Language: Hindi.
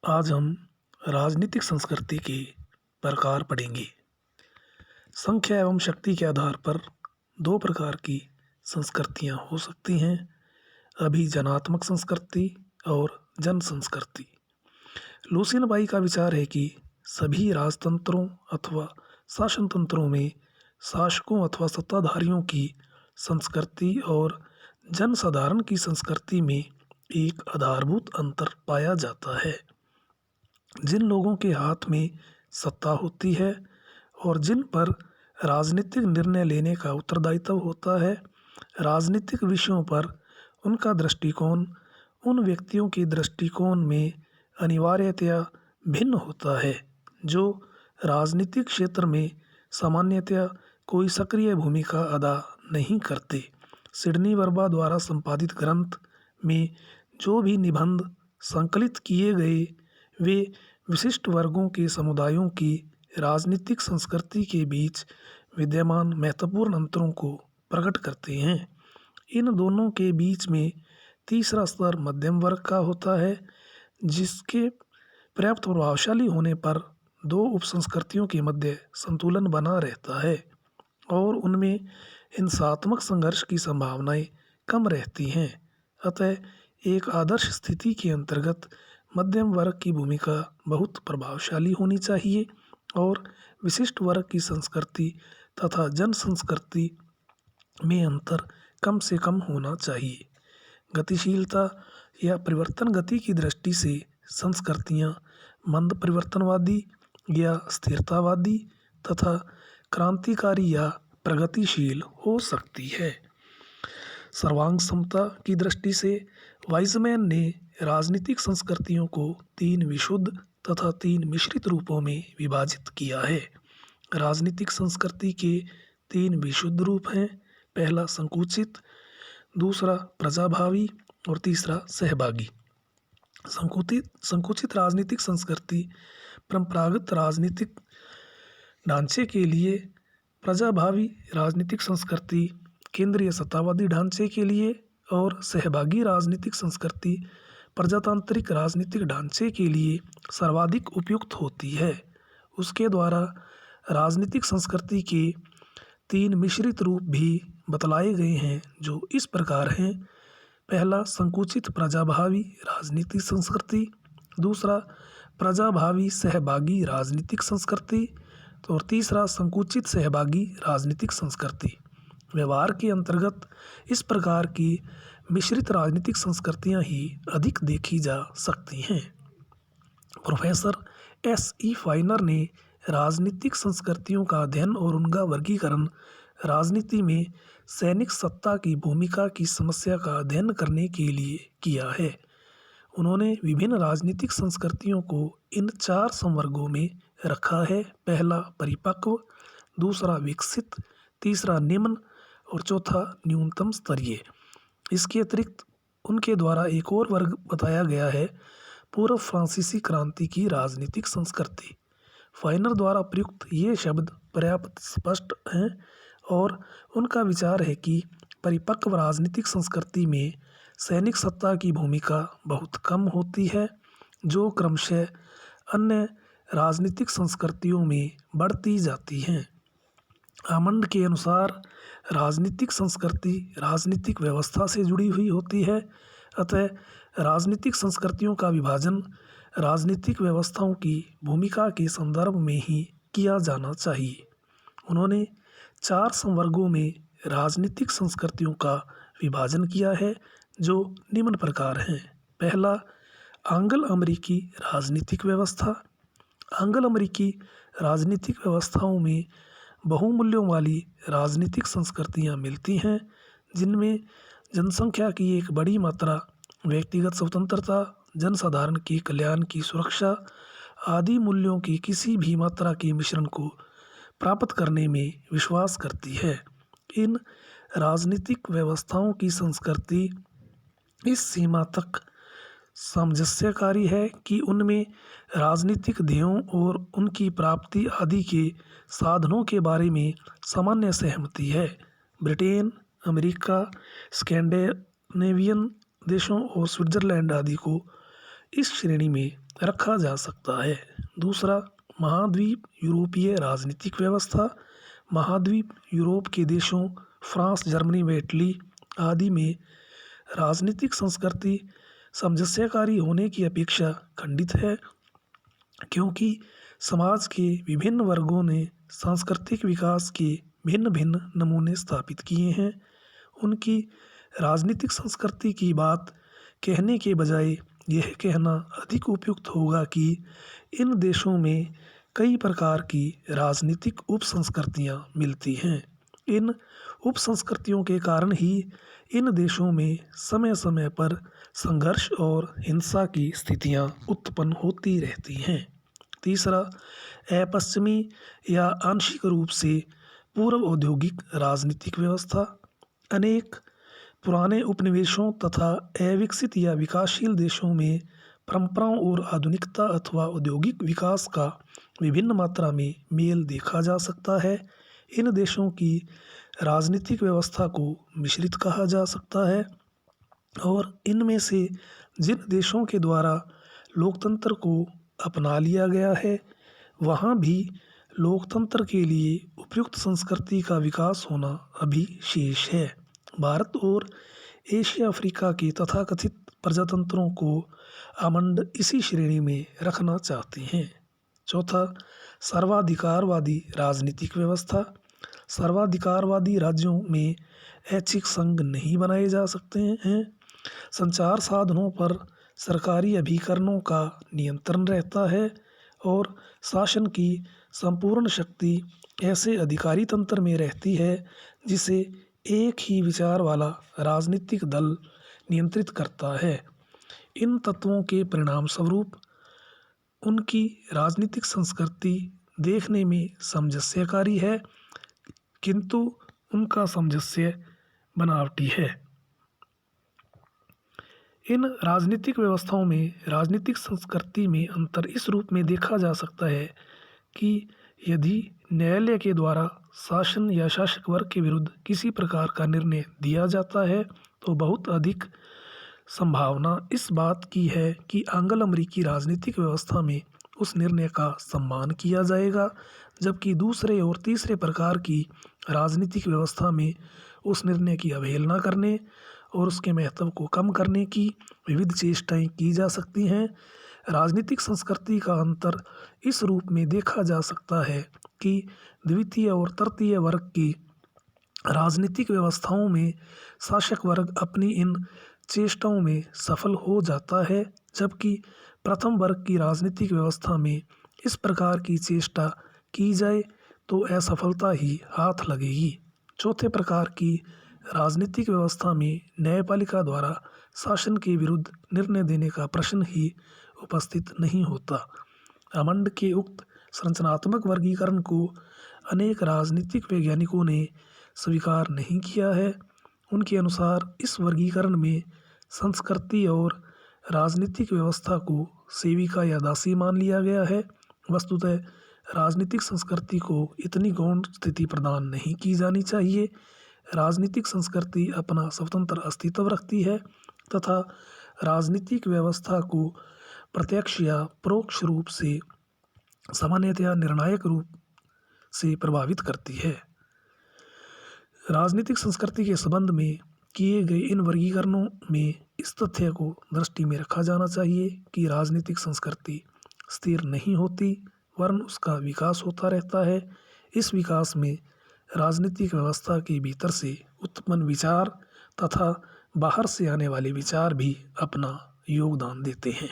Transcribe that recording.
आज हम राजनीतिक संस्कृति के प्रकार पढ़ेंगे। संख्या एवं शक्ति के आधार पर दो प्रकार की संस्कृतियाँ हो सकती हैं, अभिजनात्मक संस्कृति और जन संस्कृति। लुसियन बाई का विचार है कि सभी राजतंत्रों अथवा शासन तंत्रों में शासकों अथवा सत्ताधारियों की संस्कृति और जनसाधारण की संस्कृति में एक आधारभूत अंतर पाया जाता है। जिन लोगों के हाथ में सत्ता होती है और जिन पर राजनीतिक निर्णय लेने का उत्तरदायित्व होता है, राजनीतिक विषयों पर उनका दृष्टिकोण उन व्यक्तियों के दृष्टिकोण में अनिवार्यतया भिन्न होता है जो राजनीतिक क्षेत्र में सामान्यतया कोई सक्रिय भूमिका अदा नहीं करते। सिडनी वर्मा द्वारा संपादित ग्रंथ में जो भी निबंध संकलित किए गए वे विशिष्ट वर्गों के समुदायों की राजनीतिक संस्कृति के बीच विद्यमान महत्वपूर्ण अंतरों को प्रकट करते हैं। इन दोनों के बीच में तीसरा स्तर मध्यम वर्ग का होता है, जिसके पर्याप्त प्रभावशाली होने पर दो उपसंस्कृतियों के मध्य संतुलन बना रहता है और उनमें हिंसात्मक संघर्ष की संभावनाएं कम रहती हैं। अतः एक आदर्श स्थिति के अंतर्गत मध्यम वर्ग की भूमिका बहुत प्रभावशाली होनी चाहिए और विशिष्ट वर्ग की संस्कृति तथा जन संस्कृति में अंतर कम से कम होना चाहिए। गतिशीलता या परिवर्तन गति की दृष्टि से संस्कृतियाँ मंद परिवर्तनवादी या स्थिरतावादी तथा क्रांतिकारी या प्रगतिशील हो सकती है। सर्वांग समता की दृष्टि से वाइजमैन ने राजनीतिक संस्कृतियों को 3 विशुद्ध तथा 3 मिश्रित रूपों में विभाजित किया है। राजनीतिक संस्कृति के 3 विशुद्ध रूप हैं। पहला संकुचित, दूसरा प्रजाभावी और तीसरा सहभागी। संकुचित राजनीतिक संस्कृति परंपरागत राजनीतिक ढांचे के लिए, प्रजाभावी राजनीतिक संस्कृति केंद्रीय सत्तावादी ढांचे के लिए और सहभागी राजनीतिक संस्कृति प्रजातांत्रिक राजनीतिक ढांचे के लिए सर्वाधिक उपयुक्त होती है। उसके द्वारा राजनीतिक संस्कृति के 3 मिश्रित रूप भी बतलाए गए हैं जो इस प्रकार हैं। पहला संकुचित प्रजाभावी राजनीतिक संस्कृति, दूसरा प्रजाभावी सहभागी राजनीतिक संस्कृति और तीसरा संकुचित सहभागी राजनीतिक संस्कृति। व्यवहार के अंतर्गत इस प्रकार की मिश्रित राजनीतिक संस्कृतियां ही अधिक देखी जा सकती हैं। Professor S.E. फाइनर ने राजनीतिक संस्कृतियों का अध्ययन और उनका वर्गीकरण राजनीति में सैनिक सत्ता की भूमिका की समस्या का अध्ययन करने के लिए किया है। उन्होंने विभिन्न राजनीतिक संस्कृतियों को इन 4 संवर्गों में रखा है। पहला परिपक्व, दूसरा विकसित, तीसरा निम्न और चौथा न्यूनतम स्तरीय। इसके अतिरिक्त उनके द्वारा एक और वर्ग बताया गया है, पूर्व फ्रांसीसी क्रांति की राजनीतिक संस्कृति। फाइनर द्वारा प्रयुक्त ये शब्द पर्याप्त स्पष्ट हैं और उनका विचार है कि परिपक्व राजनीतिक संस्कृति में सैनिक सत्ता की भूमिका बहुत कम होती है, जो क्रमशः अन्य राजनीतिक संस्कृतियों में बढ़ती जाती हैं। आमंड के अनुसार राजनीतिक संस्कृति राजनीतिक व्यवस्था से जुड़ी हुई होती है, अतः राजनीतिक संस्कृतियों का विभाजन राजनीतिक व्यवस्थाओं की भूमिका के संदर्भ में ही किया जाना चाहिए। उन्होंने 4 संवर्गों में राजनीतिक संस्कृतियों का विभाजन किया है जो निम्न प्रकार हैं। पहला एंग्लो अमेरिकी राजनीतिक व्यवस्था। एंग्लो अमेरिकी राजनीतिक व्यवस्थाओं में बहुमूल्यों वाली राजनीतिक संस्कृतियां मिलती हैं, जिनमें जनसंख्या की एक बड़ी मात्रा, व्यक्तिगत स्वतंत्रता, जनसाधारण के कल्याण की सुरक्षा आदि मूल्यों की किसी भी मात्रा के मिश्रण को प्राप्त करने में विश्वास करती है। इन राजनीतिक व्यवस्थाओं की संस्कृति इस सीमा तक सामंजस्यकारी है कि उनमें राजनीतिक ध्येयों और उनकी प्राप्ति आदि के साधनों के बारे में सामान्य सहमति है। ब्रिटेन, अमेरिका, स्कैंडिनेवियन देशों और स्विट्जरलैंड आदि को इस श्रेणी में रखा जा सकता है। दूसरा, महाद्वीप यूरोपीय राजनीतिक व्यवस्था। महाद्वीप यूरोप के देशों फ्रांस, जर्मनी व इटली आदि में राजनीतिक संस्कृति सामंजस्यकारी होने की अपेक्षा खंडित है, क्योंकि समाज के विभिन्न वर्गों ने सांस्कृतिक विकास के भिन्न भिन्न नमूने स्थापित किए हैं। उनकी राजनीतिक संस्कृति की बात कहने के बजाय यह कहना अधिक उपयुक्त होगा कि इन देशों में कई प्रकार की राजनीतिक उपसंस्कृतियाँ मिलती हैं। इन उपसंस्कृतियों के कारण ही इन देशों में समय समय पर संघर्ष और हिंसा की स्थितियाँ उत्पन्न होती रहती हैं। तीसरा, अपश्चिमी या आंशिक रूप से पूर्व औद्योगिक राजनीतिक व्यवस्था। अनेक पुराने उपनिवेशों तथा अविकसित या विकासशील देशों में परंपराओं और आधुनिकता अथवा औद्योगिक विकास का विभिन्न मात्रा में मेल देखा जा सकता है। इन देशों की राजनीतिक व्यवस्था को मिश्रित कहा जा सकता है और इनमें से जिन देशों के द्वारा लोकतंत्र को अपना लिया गया है, वहाँ भी लोकतंत्र के लिए उपयुक्त संस्कृति का विकास होना अभी शेष है। भारत और एशिया अफ्रीका के तथाकथित प्रजातंत्रों को आमंड इसी श्रेणी में रखना चाहते हैं। चौथा, सर्वाधिकारवादी राजनीतिक व्यवस्था। सर्वाधिकारवादी राज्यों में ऐच्छिक संघ नहीं बनाए जा सकते हैं। संचार साधनों पर सरकारी अभिकरणों का नियंत्रण रहता है और शासन की संपूर्ण शक्ति ऐसे अधिकारी तंत्र में रहती है जिसे एक ही विचार वाला राजनीतिक दल नियंत्रित करता है। इन तत्वों के परिणाम स्वरूप उनकी राजनीतिक संस्कृति देखने में सामंजस्यकारी है, किंतु उनका सामंजस्य बनावटी है। इन राजनीतिक व्यवस्थाओं में राजनीतिक संस्कृति में अंतर इस रूप में देखा जा सकता है कि यदि न्यायालय के द्वारा शासन या शासक वर्ग के विरुद्ध किसी प्रकार का निर्णय दिया जाता है तो बहुत अधिक संभावना इस बात की है कि एंग्लो अमेरिकी राजनीतिक व्यवस्था में उस निर्णय का सम्मान किया जाएगा, जबकि दूसरे और तीसरे प्रकार की राजनीतिक व्यवस्था में उस निर्णय की अवहेलना करने और उसके महत्व को कम करने की विविध चेष्टाएं की जा सकती हैं। राजनीतिक संस्कृति का अंतर इस रूप में देखा जा सकता है कि द्वितीय और तृतीय वर्ग की राजनीतिक व्यवस्थाओं में शासक वर्ग अपनी इन चेष्टाओं में सफल हो जाता है, जबकि प्रथम वर्ग की राजनीतिक व्यवस्था में इस प्रकार की चेष्टा की जाए तो असफलता ही हाथ लगेगी। चौथे प्रकार की राजनीतिक व्यवस्था में न्यायपालिका द्वारा शासन के विरुद्ध निर्णय देने का प्रश्न ही उपस्थित नहीं होता। आमंड के उक्त संरचनात्मक वर्गीकरण को अनेक राजनीतिक वैज्ञानिकों ने स्वीकार नहीं किया है। उनके अनुसार इस वर्गीकरण में संस्कृति और राजनीतिक व्यवस्था को सेविका या दासी मान लिया गया है। वस्तुतः राजनीतिक संस्कृति को इतनी गौण स्थिति प्रदान नहीं की जानी चाहिए। राजनीतिक संस्कृति अपना स्वतंत्र अस्तित्व रखती है तथा राजनीतिक व्यवस्था को प्रत्यक्ष या परोक्ष रूप से सामान्यतया निर्णायक रूप से प्रभावित करती है। राजनीतिक संस्कृति के संबंध में किए गए इन वर्गीकरणों में इस तथ्य को दृष्टि में रखा जाना चाहिए कि राजनीतिक संस्कृति स्थिर नहीं होती, वरन उसका विकास होता रहता है। इस विकास में राजनीतिक व्यवस्था के भीतर से उत्पन्न विचार तथा बाहर से आने वाले विचार भी अपना योगदान देते हैं।